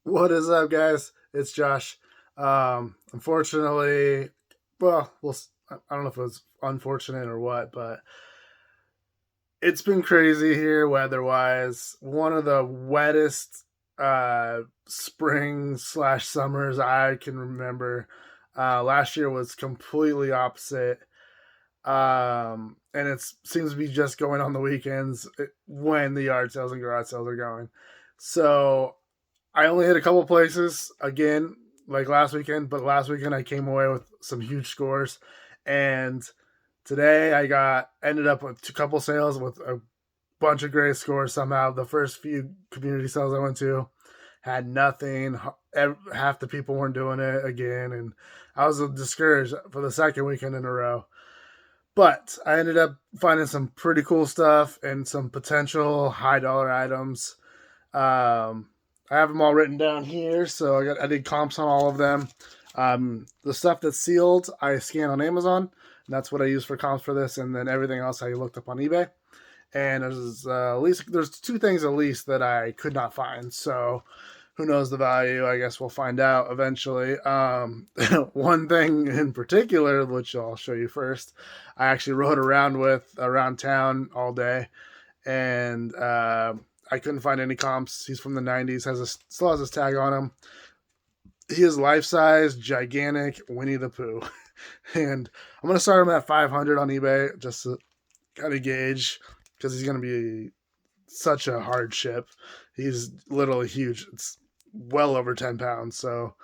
What is up, guys? It's Josh. Unfortunately, I don't know if it was unfortunate or what, but it's been crazy here weather-wise. One of the wettest spring slash summers I can remember. Last year was completely opposite. And it seems to be just going on the weekends when the yard sales and garage sales are going. So I only hit a couple places again, like last weekend, but last weekend I came away with some huge scores. And today I got ended up with a couple sales with a bunch of great scores somehow. The first few community sales I went to had nothing. Half the people weren't doing it again, and I was discouraged for the second weekend in a row. But I ended up finding some pretty cool stuff and some potential high dollar items. I have them all written down here, so I did comps on all of them. The stuff that's sealed, I scan on Amazon, and that's what I use for comps for this. And then everything else I looked up on eBay. And there's two things at least that I could not find. So who knows the value? I guess we'll find out eventually. One thing in particular, which I'll show you first, I actually rode around town all day, and I couldn't find any comps. He's from the '90s, still has his tag on him. He is life size, gigantic Winnie the Pooh, and I'm gonna start him at 500 on eBay just to kind of gauge because he's gonna be such a hardship. He's literally huge. It's well over 10 pounds, so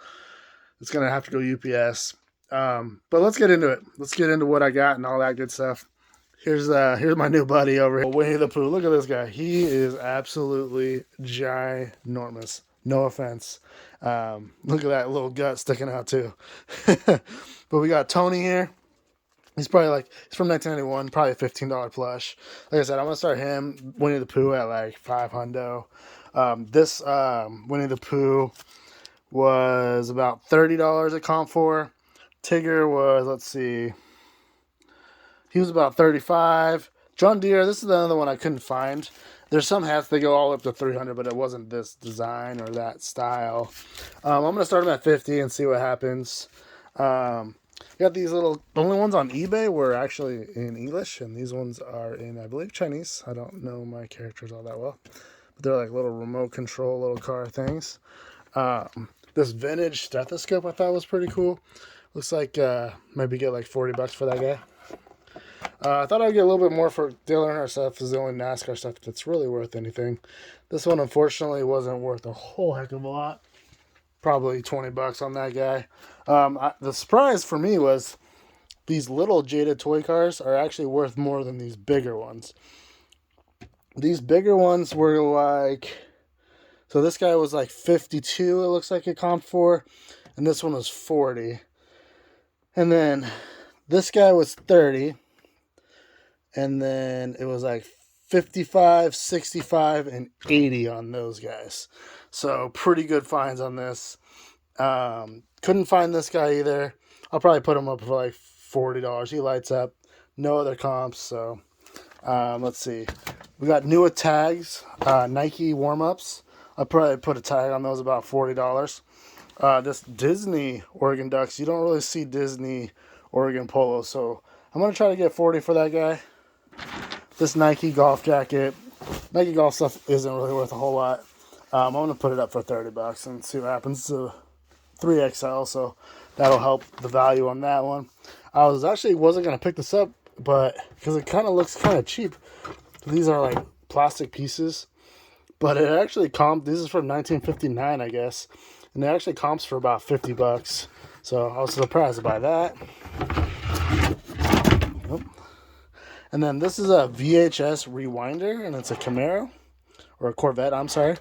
it's gonna have to go UPS. But let's get into it. Let's get into what I got and all that good stuff. Here's my new buddy over here, Winnie the Pooh. Look at this guy. He is absolutely ginormous. No offense. Look at that little gut sticking out too. But we got Tony here. He's from 1991, probably a $15 plush. Like I said, I'm gonna start him Winnie the Pooh at like 500. This Winnie the Pooh was about $30 at comp for. Tigger was, let's see, he was about 35. John Deere, this is the other one I couldn't find. There's some hats that go all up to 300, but it wasn't this design or that style. I'm gonna start them at 50 and see what happens. Got these little. The only ones on eBay were actually in English, and these ones are in, I believe, Chinese. I don't know my characters all that well, but they're like little remote control little car things. This vintage stethoscope I thought was pretty cool. Looks like maybe get like $40 for that guy. I thought I'd get a little bit more for Dale Earnhardt stuff. Is the only NASCAR stuff that's really worth anything. This one, unfortunately, wasn't worth a whole heck of a lot. Probably $20 on that guy. The surprise for me was these little Jada toy cars are actually worth more than these bigger ones. These bigger ones were like, so this guy was like 52, it looks like it comped for, and this one was 40. And then this guy was 30, and then it was like 55, 65, and 80 on those guys. So pretty good finds on this. Couldn't find this guy either. I'll probably put him up for like $40. He lights up. No other comps. So let's see. We got new tags, Nike warm-ups. I'll probably put a tag on those about $40. This Disney Oregon Ducks. You don't really see Disney Oregon Polo. So I'm going to try to get 40 for that guy. This Nike golf jacket. Nike golf stuff isn't really worth a whole lot. I'm going to put it up for $30 and see what happens. It's 3XL, so that'll help the value on that one. I wasn't going to pick this up, but because it kind of looks kind of cheap. These are like plastic pieces, but it actually this is from 1959, I guess, and it actually comps for about $50. So I was surprised by that. Yep. And then this is a VHS rewinder, and it's a Camaro, or a Corvette, I'm sorry.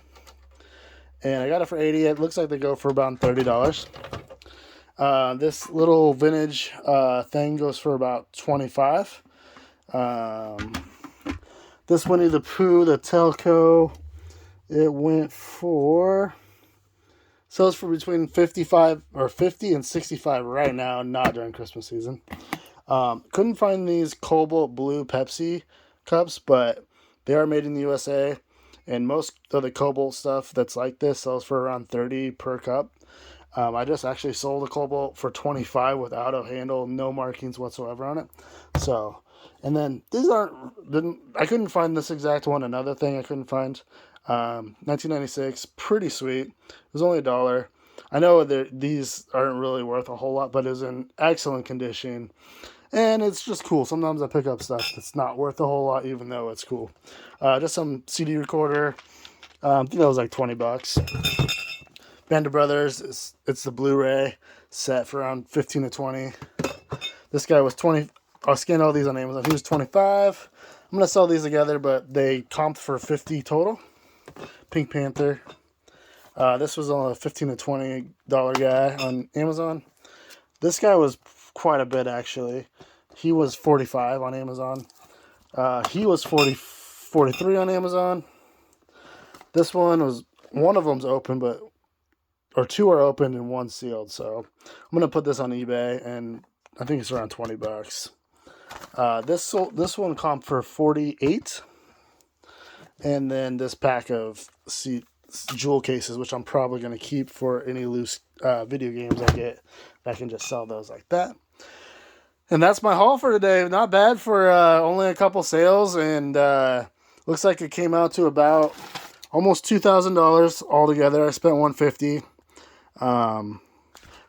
And I got it for 80. It looks like they go for about $30. This little vintage thing goes for about 25. This Winnie the Pooh, the Telco, it went for, sells for between 55 or 50 and 65 right now, not during Christmas season. Couldn't find these cobalt blue Pepsi cups, but they are made in the USA. and most of the Cobalt stuff that's like this sells for around 30 per cup. I just actually sold a Cobalt for 25 without a handle, no markings whatsoever on it. So, and then these I couldn't find this exact one. Another thing I couldn't find, 1996, pretty sweet. It was only $1. I know these aren't really worth a whole lot, but it's in excellent condition. And it's just cool. Sometimes I pick up stuff that's not worth a whole lot, even though it's cool. Just some CD recorder. I think that was like $20. Band of Brothers. It's the Blu-ray set for around 15 to 20. This guy was 20. I scanned all these on Amazon. He was 25. I'm gonna sell these together, but they comped for 50 total. Pink Panther. This was on a $15 to $20 guy on Amazon. This guy was quite a bit, actually. He was 45 on Amazon. He was 43 on Amazon. This one of them's open, or two are open and one sealed. So I'm gonna put this on eBay, and I think it's around $20. This one comped for 48, and then this pack of jewel cases, which I'm probably gonna keep for any loose video games I get. I can just sell those like that. And that's my haul for today. Not bad for only a couple sales, and looks like it came out to about almost $2,000 altogether. I spent $150.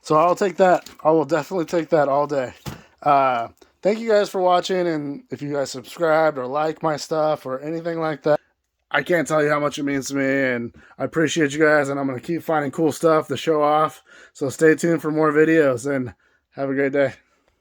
So I'll take that. I will definitely take that all day. Thank you guys for watching, and if you guys subscribed or like my stuff or anything like that, I can't tell you how much it means to me, and I appreciate you guys, and I'm going to keep finding cool stuff to show off. So stay tuned for more videos, and have a great day.